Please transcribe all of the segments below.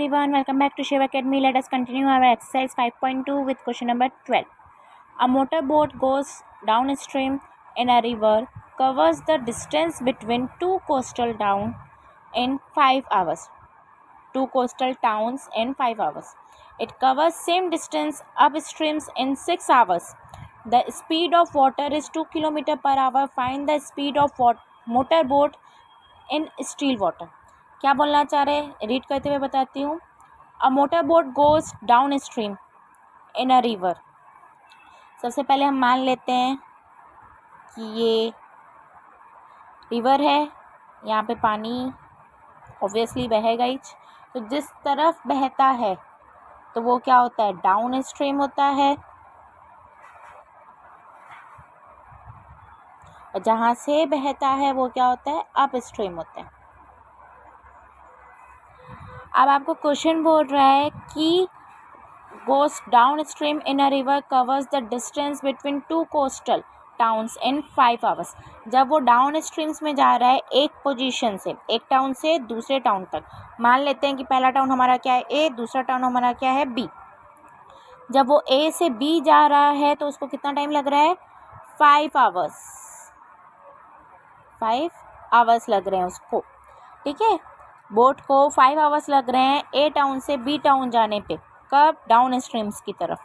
everyone, welcome back to Shiv Academy. Let us continue our exercise 5.2 with question number 12. A motorboat goes downstream in a river, covers the distance between two coastal towns in 5 hours. Two coastal towns in 5 hours. It covers same distance upstreams in 6 hours. The speed of water is 2 km per hour. Find the speed of motorboat in still water. क्या बोलना चाह रहे हैं, read करते हुए बताती हूँ. A motor boat goes down stream in a river. सबसे पहले हम मान लेते हैं कि ये रिवर है, यहाँ पे पानी ऑब्वियसली बहेगा ही. तो जिस तरफ बहता है तो वो क्या होता है, डाउन स्ट्रीम होता है, और जहाँ से बहता है वो क्या होता है, अप स्ट्रीम होता है. अब आपको क्वेश्चन बोल रहा है कि goes down stream in a river covers the distance between two coastal towns in 5 hours. जब वो डाउन स्ट्रीम्स में जा रहा है एक पोजीशन से, एक टाउन से दूसरे टाउन तक. मान लेते हैं कि पहला टाउन हमारा क्या है, ए, दूसरा टाउन हमारा क्या है, बी. जब वो ए से बी जा रहा है तो उसको कितना टाइम लग रहा है, 5 आवर्स. 5 आवर्स लग रहे हैं उसको. ठीक है, बोट को 5 आवर्स लग रहे हैं ए टाउन से बी टाउन जाने पे. कब, डाउन स्ट्रीम्स की तरफ.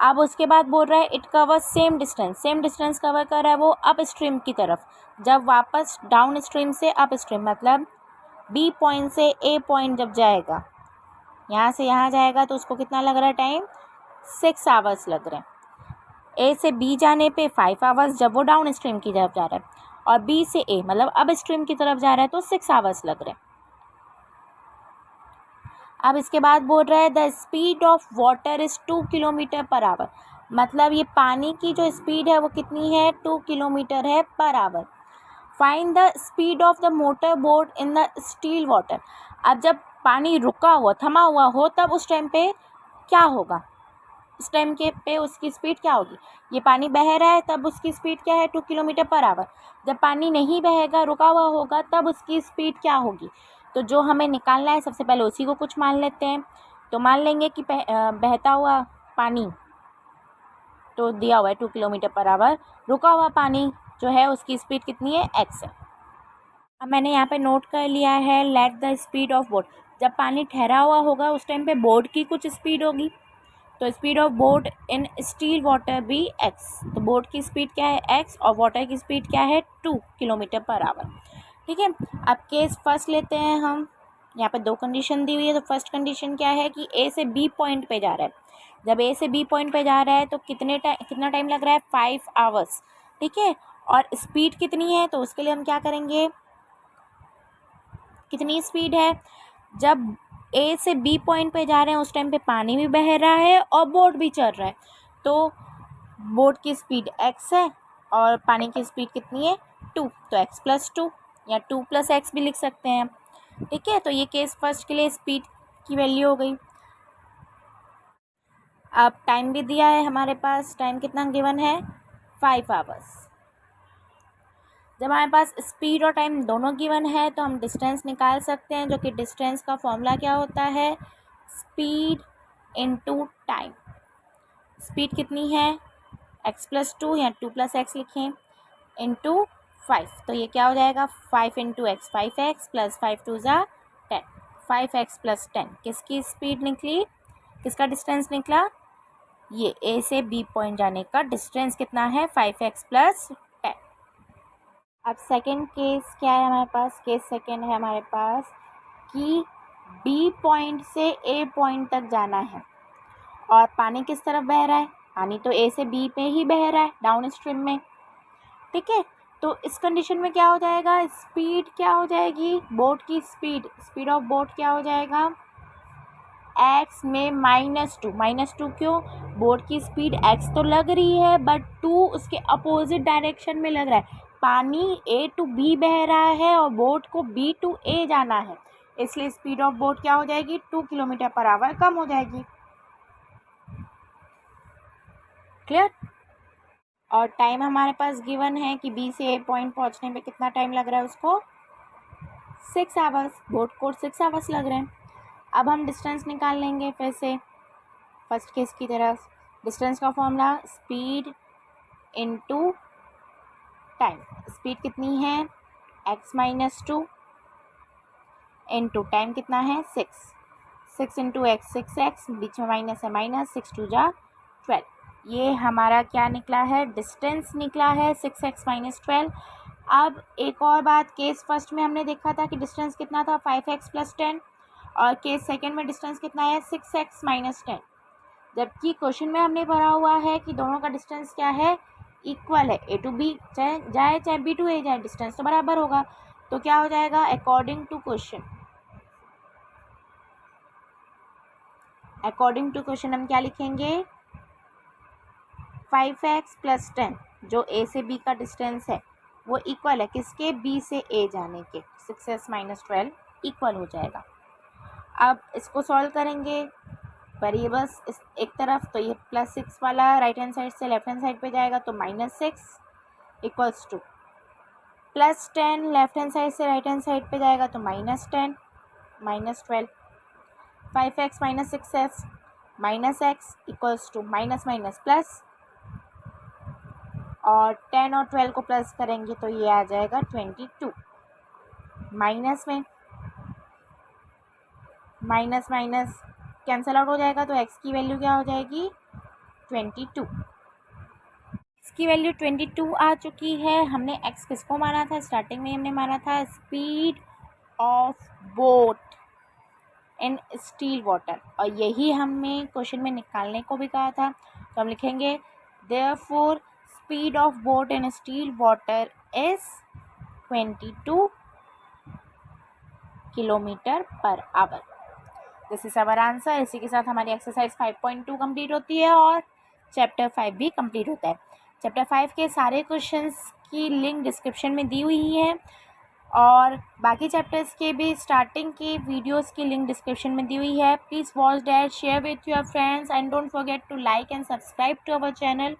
अब उसके बाद बोल रहा है it cover same distance cover कर रहा है वो अप स्ट्रीम की तरफ. जब वापस डाउन स्ट्रीम से अप स्ट्रीम, मतलब बी पॉइंट से ए पॉइंट जब जाएगा, यहाँ से यहाँ जाएगा, तो उसको कितना लग रहा है टाइम, 6 आवर्स लग रहे हैं. ए से बी जाने पे 5 आवर्स जब वो डाउन स्ट्रीम की तरफ जा रहा है, और बी से ए मतलब अप स्ट्रीम की तरफ जा रहा है तो 6 आवर्स लग रहे हैं. अब इसके बाद बोल रहा है the speed of water is 2 kilometre per hour. मतलब ये पानी की जो स्पीड है वो कितनी है, 2 किलोमीटर है per hour. Find the speed of the motor boat in the still water. अब जब पानी रुका हुआ, थमा हुआ हो, तब उस टाइम पे क्या होगा, उस टाइम के पे उसकी स्पीड क्या होगी. ये पानी बह रहा है तब उसकी स्पीड क्या है, 2 किलोमीटर पर आवर. जब पानी नहीं बहेगा, रुका हुआ होगा, तब उसकी स्पीड क्या होगी. तो जो हमें निकालना है सबसे पहले उसी को कुछ मान लेते हैं. तो मान लेंगे कि बहता हुआ पानी तो दिया हुआ है 2 किलोमीटर पर आवर. रुका हुआ पानी जो है उसकी स्पीड कितनी है, x है. अब मैंने यहाँ पे नोट कर लिया है let the speed of boat. जब पानी ठहरा हुआ होगा उस टाइम पे बोट की कुछ स्पीड होगी, तो speed of boat in still water भी x. तो बोट की स्पीड क्या है, x, और वाटर की स्पीड क्या है, 2 किलोमीटर पर आवर. ठीक है, अब केस फर्स्ट लेते हैं हम. यहाँ पे 2 कंडीशन दी हुई है. तो फर्स्ट कंडीशन क्या है कि ए से बी पॉइंट पे जा रहा है. जब ए से बी पॉइंट पे जा रहा है तो कितना टाइम लग रहा है, 5 आवर्स. ठीक है, और स्पीड कितनी है, तो उसके लिए हम क्या करेंगे, कितनी स्पीड है. जब ए से बी पॉइंट पे जा रहे हैं उस टाइम पे पानी भी बह रहा है और बोट भी चल रहा है. तो बोट की स्पीड x है और पानी की स्पीड कितनी है, 2. तो x + 2 या 2 + x भी लिख सकते हैं. ठीक है, तो ये केस फर्स्ट के लिए स्पीड की वैल्यू हो गई. अब टाइम भी दिया है हमारे पास. टाइम कितना गिवन है, 5 आवर्स. जब हमारे पास स्पीड और टाइम दोनों गिवन है तो हम डिस्टेंस निकाल सकते हैं, जो कि डिस्टेंस का फॉर्मूला क्या होता है, स्पीड इनटू टाइम. स्पीड कितनी है, x + 2 या 2 + x लिखें, इंटू 5. तो ये क्या हो जाएगा, 5 × x 5x + 5 × 2 = 10. 5x + 10 किसकी स्पीड निकली, किसका डिस्टेंस निकला, ये ए से बी पॉइंट जाने का डिस्टेंस कितना है, 5x + 10. अब सेकंड केस क्या है हमारे पास, केस सेकंड है हमारे पास कि बी पॉइंट से ए पॉइंट तक जाना है और पानी किस तरफ बह रहा है, पानी तो ए से बी पे ही बह रहा है, डाउन स्ट्रीम में. ठीक है, तो इस कंडीशन में क्या हो जाएगा, स्पीड क्या हो जाएगी, बोट की स्पीड ऑफ बोट क्या हो जाएगा, x में -2 क्यों, बोट की स्पीड x तो लग रही है बट 2 उसके अपोजिट डायरेक्शन में लग रहा है. पानी a to b बह रहा है और बोट को b to a जाना है, इसलिए स्पीड ऑफ बोट क्या हो जाएगी, 2 किलोमीटर पर आवर कम हो जाएगी. क्लियर. और टाइम हमारे पास गिवन है कि बी से ए पॉइंट पहुंचने में कितना टाइम लग रहा है उसको, 6 आवर्स. बोट को 6 आवर्स लग रहे हैं. अब हम डिस्टेंस निकाल लेंगे फिर से फर्स्ट केस की तरह। डिस्टेंस का formula speed into time. Speed कितनी है x-2 इनटू टाइम कितना है 6 इंटू एक्स 6x, बीच में माइनस है माइनस, 6 2 जा 12। ये हमारा क्या निकला है, डिस्टेंस निकला है 6x - 12। अब एक और बात, केस फर्स्ट में हमने देखा था कि डिस्टेंस कितना था 5x + 10, और केस सेकंड में डिस्टेंस कितना है 6x - 10। जबकि क्वेश्चन में हमने पढ़ा हुआ है कि दोनों का डिस्टेंस क्या है, इक्वल है। ए टू बी चाहे बी टू ए जाए, डिस्टेंस तो बराबर होगा। तो क्या हो जाएगा, अकॉर्डिंग टू क्वेश्चन हम क्या लिखेंगे, 5x + 10 जो ए से बी का डिस्टेंस है वो इक्वल है किसके, बी से ए जाने के। 6x - 12 इक्वल हो जाएगा। अब इसको सॉल्व करेंगे, वेरिएबल्स इस एक तरफ, तो ये +6 वाला राइट हैंड साइड से लेफ्ट हैंड साइड पे जाएगा तो -6 equals to +10 left hand side से राइट हैंड साइड पे जाएगा तो -10 -12। 5x - 6x -x equals to minus plus, और 10 और 12 को प्लस करेंगे तो ये आ जाएगा 22। माइनस में माइनस कैंसल आउट हो जाएगा तो x की वैल्यू क्या हो जाएगी 22। x की वैल्यू 22 आ चुकी है। हमने x किसको माना था, स्टार्टिंग में हमने माना था speed of boat in still water, और यही हमें क्वेश्चन में निकालने को भी कहा था। तो हम लिखेंगे therefore speed of boat in still water is 22 km/h। This is our answer. इसी के साथ हमारी एक्सरसाइज 5.2 कंप्लीट होती है और चैप्टर 5 भी कंप्लीट होता है। चैप्टर 5 के सारे क्वेश्चंस की लिंक डिस्क्रिप्शन में दी हुई है, और बाकी चैप्टर्स के भी स्टार्टिंग की वीडियोस की लिंक डिस्क्रिप्शन में दी हुई है। Please watch that, share with your friends, and don't forget to like and subscribe to our channel.